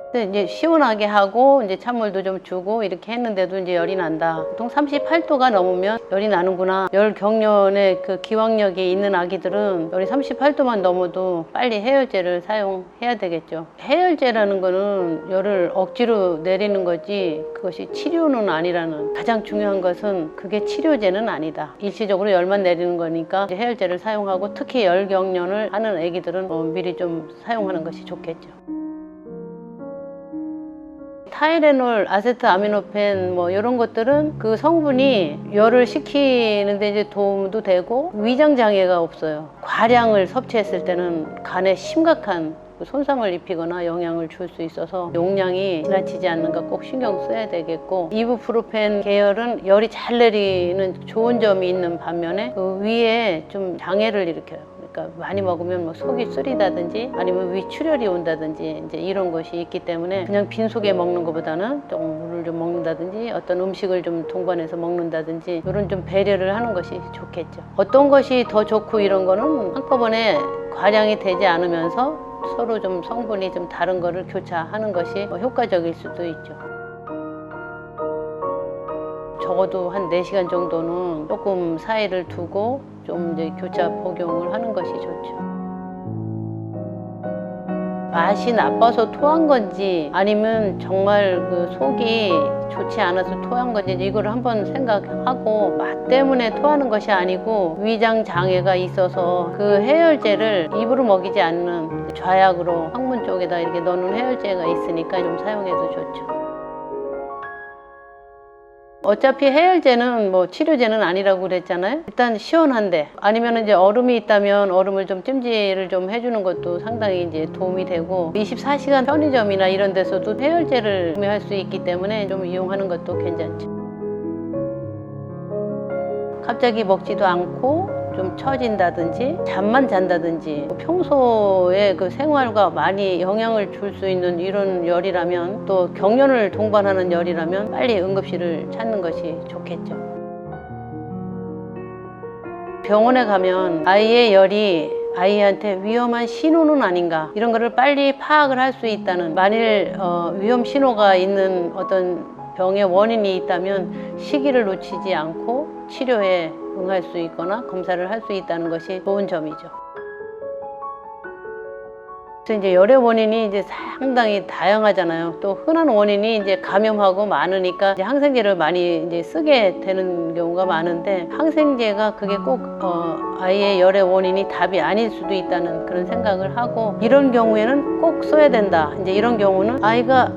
근데 이제 시원하게 하고 이제 찬물도 좀 주고 이렇게 했는데도 이제 열이 난다. 보통 38도가 넘으면 열이 나는구나. 열 경련의 그 기왕력이 있는 아기들은 열이 38도만 넘어도 빨리 해열제를 사용해야 되겠죠. 해열제라는 거는 열을 억지로 내리는 거지 그것이 치료는 아니라는, 가장 중요한 것은 그게 치료제는 아니다. 일시적으로 열만 내리는 거니까 이제 해열제를 사용하고, 특히 열 경련을 하는 아기들은 미리 좀 사용하는 것이 좋겠죠. 타이레놀, 아세트아미노펜 뭐 이런 것들은 그 성분이 열을 식히는데 이제 도움도 되고 위장 장애가 없어요. 과량을 섭취했을 때는 간에 심각한 손상을 입히거나 영향을 줄 수 있어서 용량이 지나치지 않는가 꼭 신경 써야 되겠고, 이부프로펜 계열은 열이 잘 내리는 좋은 점이 있는 반면에 그 위에 좀 장애를 일으켜요. 그러니까 많이 먹으면 뭐 속이 쓰리다든지 아니면 위출혈이 온다든지 이제 이런 것이 있기 때문에 그냥 빈속에 먹는 것보다는 조금 물을 좀 먹는다든지 어떤 음식을 좀 동반해서 먹는다든지 이런 좀 배려를 하는 것이 좋겠죠. 어떤 것이 더 좋고 이런 거는 한꺼번에 과량이 되지 않으면서 서로 좀 성분이 좀 다른 거를 교차하는 것이 효과적일 수도 있죠. 적어도 한 4시간 정도는 조금 사이를 두고 좀 이제 교차 복용을 하는 것이 좋죠. 맛이 나빠서 토한 건지 아니면 정말 그 속이 좋지 않아서 토한 건지 이거를 한번 생각하고, 맛 때문에 토하는 것이 아니고 위장 장애가 있어서 그 해열제를 입으로 먹이지 않는 좌약으로 항문 쪽에다 이렇게 넣는 해열제가 있으니까 좀 사용해도 좋죠. 어차피 해열제는 뭐 치료제는 아니라고 그랬잖아요. 일단 시원한데, 아니면 이제 얼음이 있다면 얼음을 좀 찜질을 좀 해주는 것도 상당히 이제 도움이 되고, 24시간 편의점이나 이런 데서도 해열제를 구매할 수 있기 때문에 좀 이용하는 것도 괜찮죠. 갑자기 먹지도 않고 좀 처진다든지 잠만 잔다든지 평소에 그 생활과 많이 영향을 줄 수 있는 이런 열이라면, 또 경련을 동반하는 열이라면 빨리 응급실을 찾는 것이 좋겠죠. 병원에 가면 아이의 열이 아이한테 위험한 신호는 아닌가, 이런 거를 빨리 파악을 할 수 있다는, 만일 위험 신호가 있는 어떤 병의 원인이 있다면 시기를 놓치지 않고 치료에 응할 수 있거나 검사를 할 수 있다는 것이 좋은 점이죠. 그래서 이제 열의 원인이 이제 상당히 다양하잖아요. 또 흔한 원인이 이제 감염하고 많으니까 이제 항생제를 많이 이제 쓰게 되는 경우가 많은데, 항생제가 그게 꼭 아이의 열의 원인이 답이 아닐 수도 있다는 그런 생각을 하고, 이런 경우에는 꼭 써야 된다. 이제 이런 경우는 아이가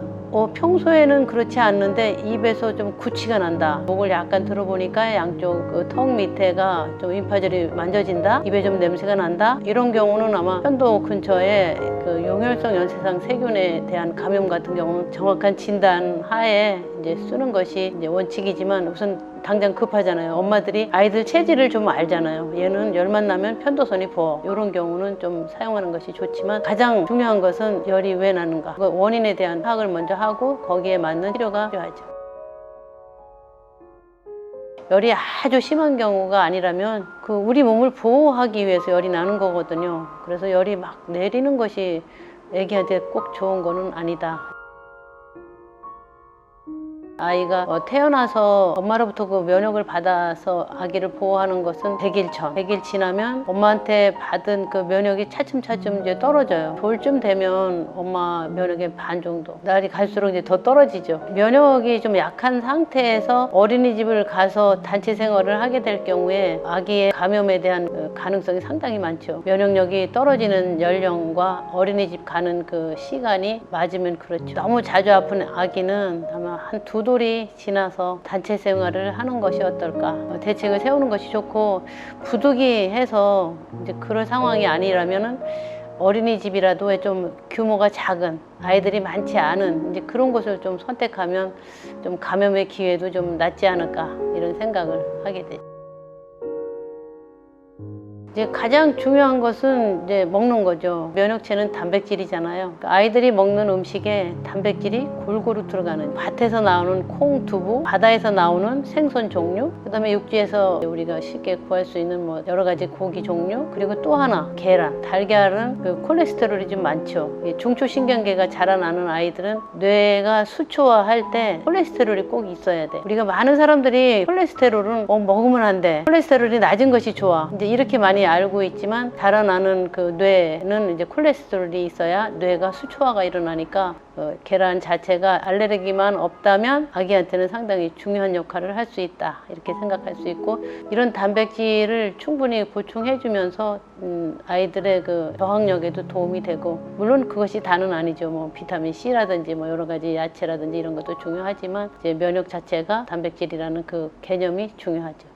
평소에는 그렇지 않는데 입에서 좀 구취가 난다, 목을 약간 들어보니까 양쪽 그 턱 밑에가 좀 임파절이 만져진다, 입에 좀 냄새가 난다, 이런 경우는 아마 편도 근처에 그 용혈성 연쇄상 세균에 대한 감염 같은 경우는 정확한 진단 하에 이제 쓰는 것이 이제 원칙이지만, 우선 당장 급하잖아요. 엄마들이 아이들 체질을 좀 알잖아요. 얘는 열만 나면 편도선이 부어, 이런 경우는 좀 사용하는 것이 좋지만, 가장 중요한 것은 열이 왜 나는가, 그 원인에 대한 파악을 먼저 하고 거기에 맞는 치료가 필요하죠. 열이 아주 심한 경우가 아니라면 그 우리 몸을 보호하기 위해서 열이 나는 거거든요. 그래서 열이 막 내리는 것이 애기한테 꼭 좋은 거는 아니다. 아이가 태어나서 엄마로부터 그 면역을 받아서 아기를 보호하는 것은 100일 전, 100일 지나면 엄마한테 받은 그 면역이 차츰차츰 이제 떨어져요. 돌쯤 되면 엄마 면역의 반 정도, 날이 갈수록 이제 더 떨어지죠. 면역이 좀 약한 상태에서 어린이집을 가서 단체 생활을 하게 될 경우에 아기의 감염에 대한 가능성이 상당히 많죠. 면역력이 떨어지는 연령과 어린이집 가는 그 시간이 맞으면 그렇죠. 너무 자주 아픈 아기는 아마 한 2돌이 지나서 단체 생활을 하는 것이 어떨까, 대책을 세우는 것이 좋고, 부득이해서 이제 그럴 상황이 아니라면은 어린이집이라도 좀 규모가 작은, 아이들이 많지 않은 이제 그런 곳을 좀 선택하면 좀 감염의 기회도 좀 낮지 않을까, 이런 생각을 하게 되죠. 이제 가장 중요한 것은 이제 먹는 거죠. 면역체는 단백질이잖아요. 그러니까 아이들이 먹는 음식에 단백질이 골고루 들어가는, 밭에서 나오는 콩, 두부, 바다에서 나오는 생선 종류, 그다음에 육지에서 우리가 쉽게 구할 수 있는 뭐 여러 가지 고기 종류, 그리고 또 하나 계란, 달걀은 그 콜레스테롤이 좀 많죠. 중추신경계가 자라나는 아이들은 뇌가 수초화할 때 콜레스테롤이 꼭 있어야 돼. 우리가 많은 사람들이 콜레스테롤은 먹으면 안 돼, 콜레스테롤이 낮은 것이 좋아, 이제 이렇게 많이 알고 있지만 자라나는 그 뇌는 이제 콜레스테롤이 있어야 뇌가 수초화가 일어나니까 계란 자체가 알레르기만 없다면 아기한테는 상당히 중요한 역할을 할 수 있다, 이렇게 생각할 수 있고, 이런 단백질을 충분히 보충해 주면서 아이들의 그 저항력에도 도움이 되고, 물론 그것이 다는 아니죠. 뭐 비타민 C라든지 뭐 여러 가지 야채라든지 이런 것도 중요하지만 이제 면역 자체가 단백질이라는 그 개념이 중요하죠.